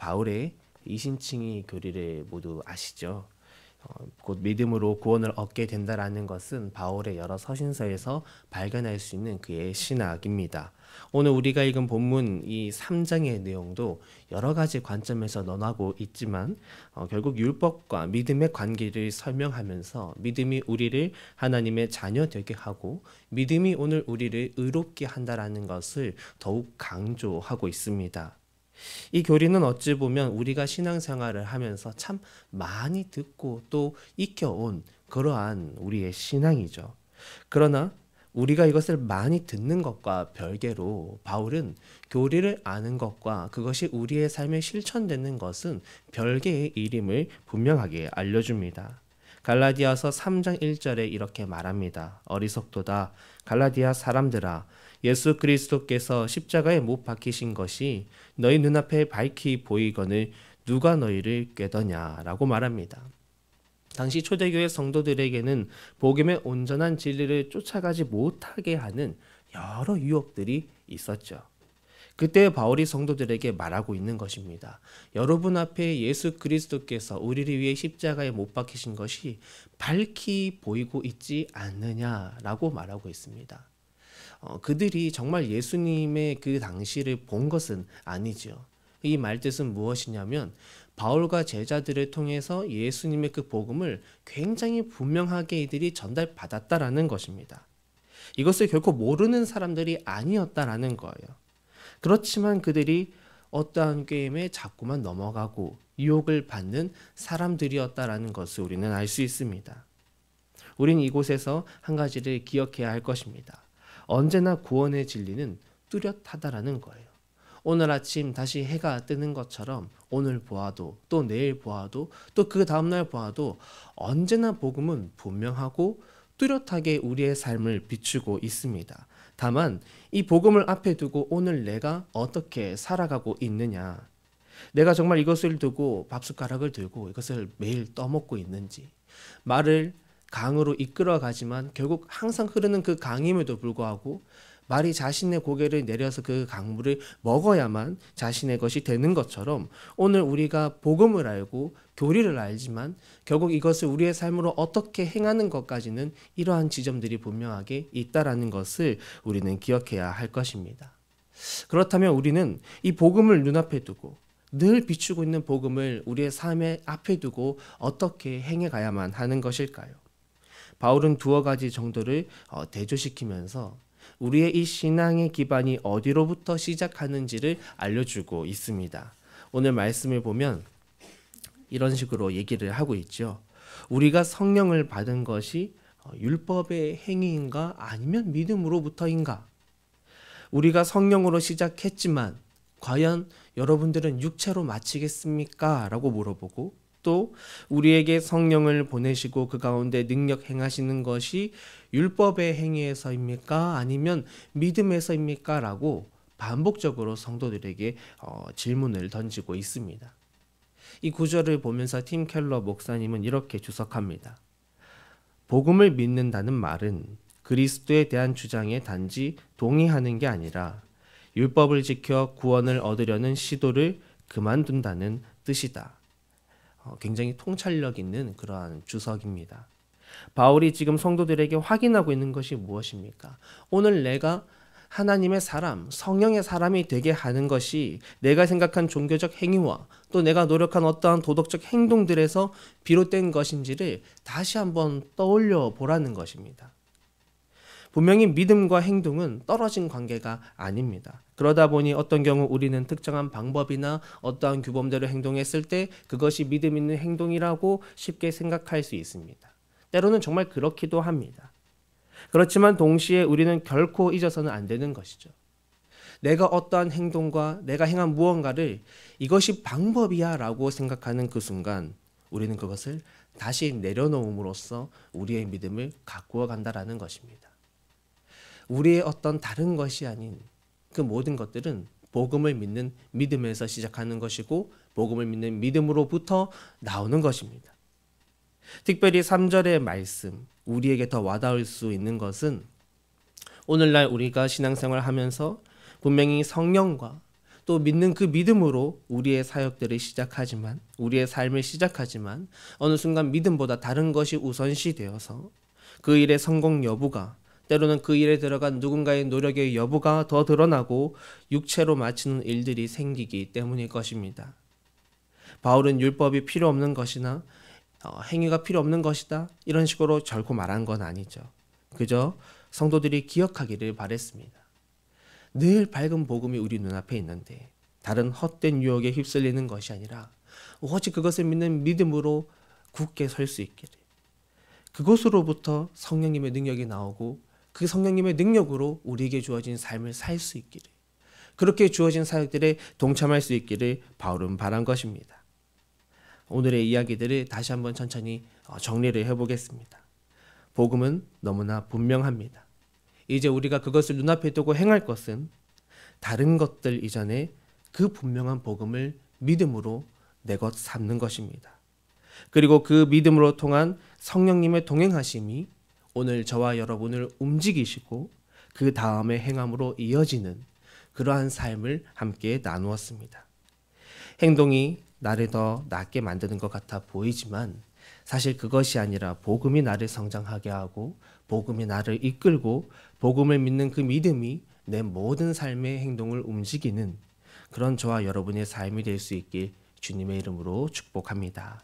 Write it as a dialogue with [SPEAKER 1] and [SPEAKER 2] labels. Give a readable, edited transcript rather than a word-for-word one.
[SPEAKER 1] 바울의 이신칭의 교리를 모두 아시죠? 곧 믿음으로 구원을 얻게 된다라는 것은 바울의 여러 서신서에서 발견할 수 있는 그의 신학입니다. 오늘 우리가 읽은 본문 이 3장의 내용도 여러 가지 관점에서 논하고 있지만 결국 율법과 믿음의 관계를 설명하면서 믿음이 우리를 하나님의 자녀 되게 하고 믿음이 오늘 우리를 의롭게 한다라는 것을 더욱 강조하고 있습니다. 이 교리는 어찌 보면 우리가 신앙생활을 하면서 참 많이 듣고 또 익혀온 그러한 우리의 신앙이죠. 그러나 우리가 이것을 많이 듣는 것과 별개로 바울은 교리를 아는 것과 그것이 우리의 삶에 실천되는 것은 별개의 일임을 분명하게 알려줍니다. 갈라디아서 3장 1절에 이렇게 말합니다. 어리석도다 갈라디아 사람들아 예수 그리스도께서 십자가에 못 박히신 것이 너희 눈앞에 밝히 보이거늘 누가 너희를 꾀더냐라고 말합니다. 당시 초대교회 성도들에게는 복음의 온전한 진리를 쫓아가지 못하게 하는 여러 유혹들이 있었죠. 그때 바울이 성도들에게 말하고 있는 것입니다. 여러분 앞에 예수 그리스도께서 우리를 위해 십자가에 못 박히신 것이 밝히 보이고 있지 않느냐라고 말하고 있습니다. 그들이 정말 예수님의 그 당시를 본 것은 아니죠. 이 말뜻은 무엇이냐면 바울과 제자들을 통해서 예수님의 그 복음을 굉장히 분명하게 이들이 전달받았다라는 것입니다. 이것을 결코 모르는 사람들이 아니었다라는 거예요. 그렇지만 그들이 어떠한 게임에 자꾸만 넘어가고 유혹을 받는 사람들이었다라는 것을 우리는 알 수 있습니다. 우린 이곳에서 한 가지를 기억해야 할 것입니다. 언제나 구원의 진리는 뚜렷하다라는 거예요. 오늘 아침 다시 해가 뜨는 것처럼 오늘 보아도 또 내일 보아도 또 그 다음날 보아도 언제나 복음은 분명하고 뚜렷하게 우리의 삶을 비추고 있습니다. 다만 이 복음을 앞에 두고 오늘 내가 어떻게 살아가고 있느냐, 내가 정말 이것을 두고 밥숟가락을 들고 이것을 매일 떠먹고 있는지, 말을 강으로 이끌어가지만 결국 항상 흐르는 그 강임에도 불구하고 말이 자신의 고개를 내려서 그 강물을 먹어야만 자신의 것이 되는 것처럼 오늘 우리가 복음을 알고 교리를 알지만 결국 이것을 우리의 삶으로 어떻게 행하는 것까지는 이러한 지점들이 분명하게 있다라는 것을 우리는 기억해야 할 것입니다. 그렇다면 우리는 이 복음을 눈앞에 두고 늘 비추고 있는 복음을 우리의 삶의 앞에 두고 어떻게 행해 가야만 하는 것일까요? 바울은 두어 가지 정도를 대조시키면서 우리의 이 신앙의 기반이 어디로부터 시작하는지를 알려주고 있습니다. 오늘 말씀을 보면 이런 식으로 얘기를 하고 있죠. 우리가 성령을 받은 것이 율법의 행위인가 아니면 믿음으로부터인가? 우리가 성령으로 시작했지만 과연 여러분들은 육체로 마치겠습니까? 라고 물어보고 또 우리에게 성령을 보내시고 그 가운데 능력 행하시는 것이 율법의 행위에서입니까? 아니면 믿음에서입니까? 라고 반복적으로 성도들에게 질문을 던지고 있습니다. 이 구절을 보면서 팀 켈러 목사님은 이렇게 주석합니다. 복음을 믿는다는 말은 그리스도에 대한 주장에 단지 동의하는 게 아니라 율법을 지켜 구원을 얻으려는 시도를 그만둔다는 뜻이다. 굉장히 통찰력 있는 그러한 주석입니다. 바울이 지금 성도들에게 확인하고 있는 것이 무엇입니까? 오늘 내가 하나님의 사람, 성령의 사람이 되게 하는 것이 내가 생각한 종교적 행위와 또 내가 노력한 어떠한 도덕적 행동들에서 비롯된 것인지를 다시 한번 떠올려 보라는 것입니다. 분명히 믿음과 행동은 떨어진 관계가 아닙니다. 그러다 보니 어떤 경우 우리는 특정한 방법이나 어떠한 규범대로 행동했을 때 그것이 믿음 있는 행동이라고 쉽게 생각할 수 있습니다. 때로는 정말 그렇기도 합니다. 그렇지만 동시에 우리는 결코 잊어서는 안 되는 것이죠. 내가 어떠한 행동과 내가 행한 무언가를 이것이 방법이야 라고 생각하는 그 순간 우리는 그것을 다시 내려놓음으로써 우리의 믿음을 가꾸어 간다라는 것입니다. 우리의 어떤 다른 것이 아닌 그 모든 것들은 복음을 믿는 믿음에서 시작하는 것이고 복음을 믿는 믿음으로부터 나오는 것입니다. 특별히 3절의 말씀, 우리에게 더 와닿을 수 있는 것은 오늘날 우리가 신앙생활을 하면서 분명히 성령과 또 믿는 그 믿음으로 우리의 사역들을 시작하지만, 우리의 삶을 시작하지만 어느 순간 믿음보다 다른 것이 우선시 되어서 그 일의 성공 여부가, 때로는 그 일에 들어간 누군가의 노력의 여부가 더 드러나고 육체로 마치는 일들이 생기기 때문일 것입니다. 바울은 율법이 필요 없는 것이나 행위가 필요 없는 것이다, 이런 식으로 결코 말한 건 아니죠. 그저 성도들이 기억하기를 바랬습니다. 늘 밝은 복음이 우리 눈앞에 있는데 다른 헛된 유혹에 휩쓸리는 것이 아니라 오직 그것을 믿는 믿음으로 굳게 설 수 있기를, 그곳으로부터 성령님의 능력이 나오고 그 성령님의 능력으로 우리에게 주어진 삶을 살 수 있기를, 그렇게 주어진 사역들에 동참할 수 있기를 바울은 바란 것입니다. 오늘의 이야기들을 다시 한번 천천히 정리를 해보겠습니다. 복음은 너무나 분명합니다. 이제 우리가 그것을 눈앞에 두고 행할 것은 다른 것들 이전에 그 분명한 복음을 믿음으로 내 것 삼는 것입니다. 그리고 그 믿음으로 통한 성령님의 동행하심이 오늘 저와 여러분을 움직이시고 그 다음의 행함으로 이어지는 그러한 삶을 함께 나누었습니다. 행동이 나를 더 낫게 만드는 것 같아 보이지만 사실 그것이 아니라 복음이 나를 성장하게 하고 복음이 나를 이끌고 복음을 믿는 그 믿음이 내 모든 삶의 행동을 움직이는 그런 저와 여러분의 삶이 될 수 있길 주님의 이름으로 축복합니다.